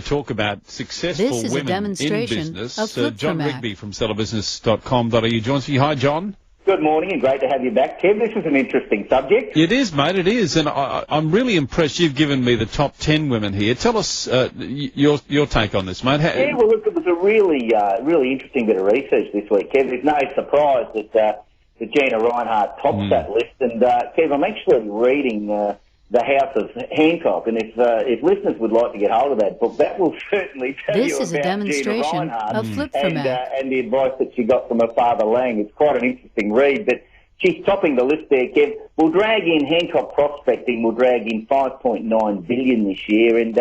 talk about successful This is women a demonstration in business. of Flip John for Mac. Rigby from sellerbusiness.com.au joins me. Hi, John. Good morning and great to have you back, Kev. This is an interesting subject. It is, mate, it is. And I'm really impressed. You've given me the top 10 women here. Tell us your take on this, mate. Yeah, well, look, it was a really interesting bit of research this week, Kev. There's no surprise that Gina Reinhardt tops that list. And, Kev, I'm actually reading The House of Hancock, and if listeners would like to get hold of that book, that will certainly tell This you is a about demonstration Gina Reinhardt of Flip for Mac. and the advice that she got from her father Lang. It's quite an interesting read, but she's topping the list there, Kev. We'll drag in Hancock Prospecting, we'll drag in $5.9 billion this year, and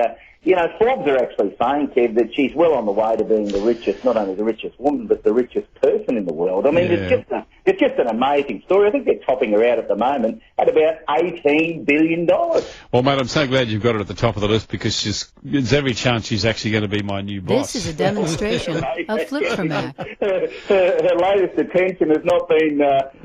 Forbes are actually saying, Kev, that she's well on the way to being the richest, not only the richest woman, but the richest person in the world. I mean, it's just an amazing story. I think they're topping her out at the moment at about $18 billion. Well, mate, I'm so glad you've got her at the top of the list because there's every chance she's actually going to be my new boss. This is a demonstration of Flip for Mac. Her latest attention has not been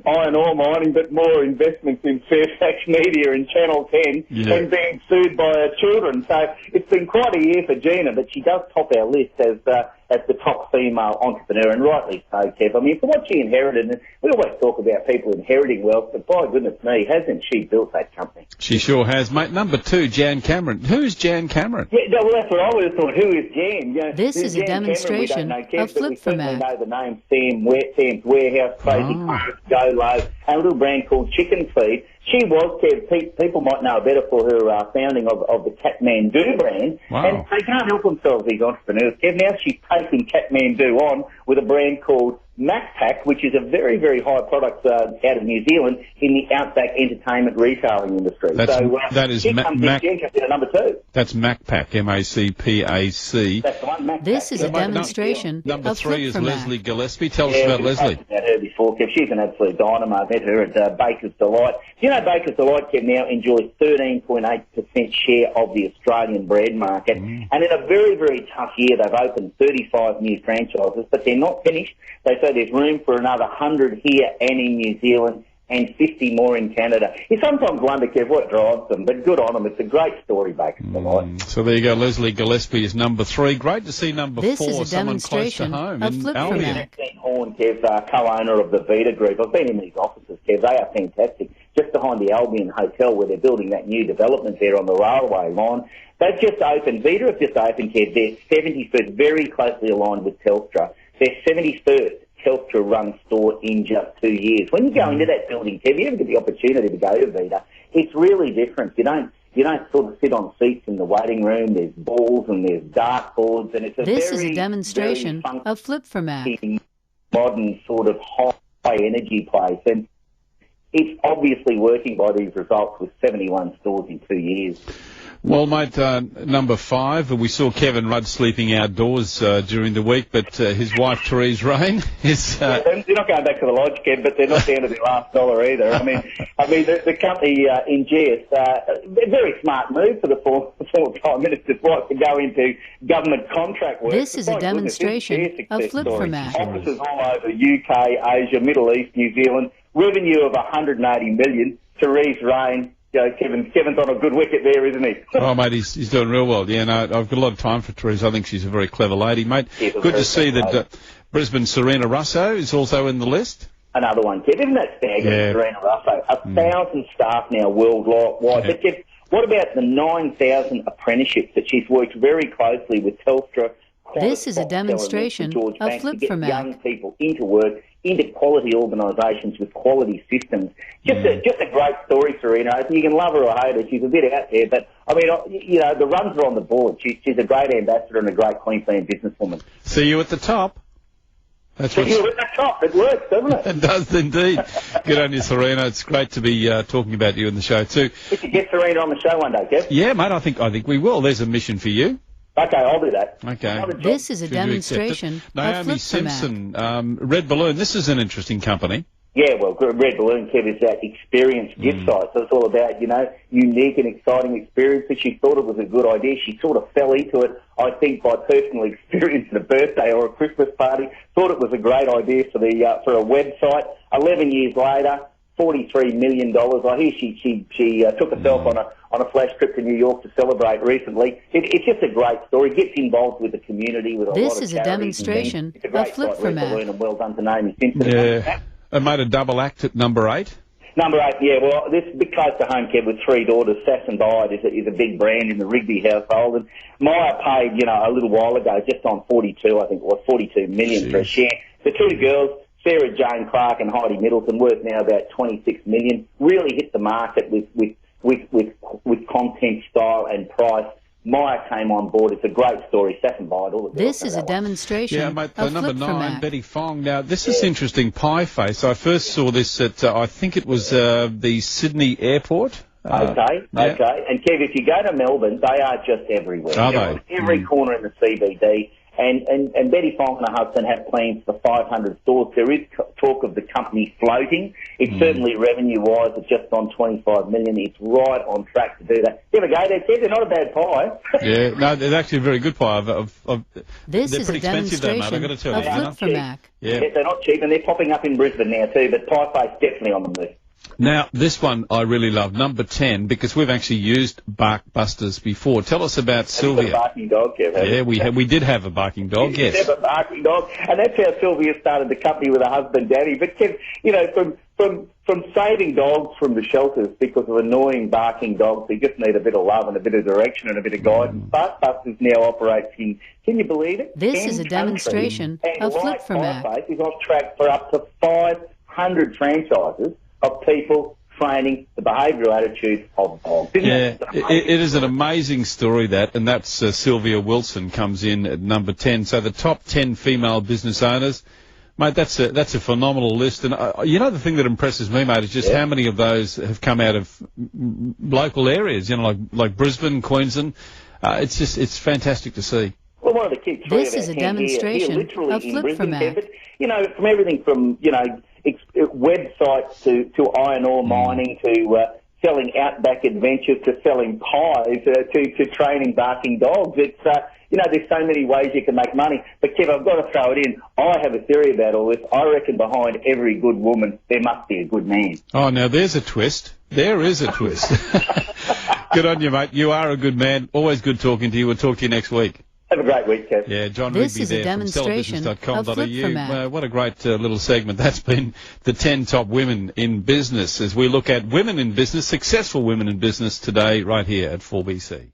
iron ore mining, but more investments in Fairfax Media and Channel 10 and being sued by her children. So it's been quite a year for Gina, but she does top our list as the top female entrepreneur, and rightly so, Kev. I mean, for what she inherited, and we always talk about people inheriting wealth, but by goodness me, hasn't she built that company? She sure has, mate. Number 2, Jan Cameron. Who's Jan Cameron? Yeah, well, that's what I would have thought. Who is Jan? This is a demonstration of Flip for Mac. We know the name Sam's Warehouse, Crazy Clothes, Go Low, and a little brand called Chicken Feed. She was, Kev, people might know her better for her founding of the Kathmandu brand. Wow. And they can't help themselves, these entrepreneurs, Kev. Now she's taking Kathmandu on with a brand called MacPack, which is a very, very high product out of New Zealand in the outback entertainment retailing industry. That is Jen comes in at number 2. That's MacPack, M-A-C-P-A-C. That's the one, MacPack. This is a demonstration Number of 3 Flip is for Mac. Leslie Gillespie. Tell us about Leslie. I've met her before, Kev. She's an absolute dynamo. I met her at Baker's Delight. Do you know Baker's Delight, Kev, now enjoys 13.8% share of the Australian bread market. And in a very, very tough year, they've opened 35 new franchises, but they're not finished. They say there's room for another 100 here and in New Zealand and 50 more in Canada. You sometimes wonder, Kev, what drives them, but good on them. It's a great story, Baker's Delight. So there you go. Leslie Gillespie is number 3. Great to see number 4, This is a someone close to demonstration home of in Flip for Albion. Mac. Horn, Kev, co-owner of the Vita Group. I've been in these offices, Kev. They are fantastic. Just behind the Albion Hotel where they're building that new development there on the railway line. They've just opened, Vita have just opened, Kev, their 71st, very closely aligned with Telstra, their 71st Telstra-run store in just 2 years. When you go into that building, Kev, you ever get the opportunity to go to Vita, it's really different. You don't sort of sit on seats in the waiting room. There's balls and there's dartboards, and it's This is a demonstration of Flip for Mac. Modern sort of high energy place, and it's obviously working by these results with 71 stores in 2 years. Well, mate, number 5, we saw Kevin Rudd sleeping outdoors during the week, but his wife, Therese Rain, is... They're not going back to the lodge, Kev, but they're not down to their last dollar either. I mean, the company in GS, a very smart move for the former Prime Minister's wife to go into government contract work. This is a demonstration of Flip for Mac. Offices all over UK, Asia, Middle East, New Zealand, revenue of $180 million. Therese Rain. Kevin's on a good wicket there, isn't he? Oh, mate, he's doing real well. Yeah, no, I've got a lot of time for Therese. I think she's a very clever lady, mate. Good to see that Brisbane Sarina Russo is also in the list. Another one, Kev. Isn't that staggering, Sarina Russo? 1,000 staff now worldwide. But, Kev, what about the 9,000 apprenticeships that she's worked very closely with Telstra? This is a demonstration of Flip for Mac. Young people into work, into quality organisations with quality systems. Just a great story, Sarina. You can love her or hate her. She's a bit out there, but I mean, the runs are on the board. She's a great ambassador and a great Queensland businesswoman. See you at the top. That's what you're at the top. It works, doesn't it? It does indeed. Good on you, Sarina. It's great to be talking about you in the show too. We should get Sarina on the show one day, Kev. Yeah, mate. I think we will. There's a mission for you. Okay, I'll do that. Okay. This is a demonstration of Flip for Mac. Simpson, Red Balloon. This is an interesting company. Yeah, well, Red Balloon, Kev, is that experience gift site. So it's all about, unique and exciting experiences. She thought it was a good idea. She sort of fell into it, I think, by personal experience at a birthday or a Christmas party. Thought it was a great idea for a website. 11 years later, $43 million. I hear she took herself on a flash trip to New York to celebrate recently. It's just a great story. Gets involved with the community with a lot of This is a demonstration of Flip for Mac. And well done to Naomi Simpson. Yeah. I made a double act at number 8. Number 8, yeah. Well, this is a bit close to home, Kev, with 3 daughters. Sass and Bide is a big brand in the Rigby household. And Maya paid, a little while ago, just on 42, I think it was, 42 million for a share. The 2 girls, Sarah Jane Clark and Heidi Middleton, worth now about 26 million. Really hit the market with content, style and price. Maya came on board. It's a great story. Sass and Bide, all the This is a demonstration of number Flip 9, Betty Fong. Now, this is interesting, pie face. I first saw this at, I think it was the Sydney airport. Okay. And Kev, if you go to Melbourne, they are just everywhere. Are they? On every corner in the CBD. And Betty Fong and her husband have plans for 500 stores. There is talk of the company floating. It's certainly revenue-wise, it's just on 25 million. It's right on track to do that. You ever go there, Ted? They're not a bad pie. Yeah, no, they're actually a very good pie. This they're is pretty a demonstration expensive, though, mate. I've got to tell you. of Flip for Mac. Yeah, they're not cheap, and they're popping up in Brisbane now too. But Pie Face definitely on the move. Now, this one I really love, number 10, because we've actually used Bark Busters before. Tell us about Sylvia. A barking dog, Kev. Yeah, we did have a barking dog, yes. We did have a barking dog, and that's how Sylvia started the company with her husband, Danny. But Kev, from saving dogs from the shelters because of annoying barking dogs, they just need a bit of love and a bit of direction and a bit of guidance. Bark Busters now operates in, can you believe it? This is a demonstration of Flip for Mac. Is on track for up to 500 franchises of people training the behavioural attitudes of dogs. It is an amazing story, that, and that's Sylvia Wilson comes in at number 10. So the top 10 female business owners, mate, that's a phenomenal list. And the thing that impresses me, mate, is just how many of those have come out of local areas, like Brisbane, Queensland. It's fantastic to see. Well, one of the key This is a demonstration of Flip for Mac. From everything from, websites to iron ore mining to selling outback adventures to selling pies to training barking dogs. It's, there's so many ways you can make money. But, Kev, I've got to throw it in. I have a theory about all this. I reckon behind every good woman, there must be a good man. Oh, now there's a twist. There is a twist. Good on you, mate. You are a good man. Always good talking to you. We'll talk to you next week. Have a great week, Kev. Yeah, John This Rigby is a there from demonstration of Flip for Mac. What a great little segment. That's been the 10 top women in business as we look at women in business, successful women in business today right here at 4BC.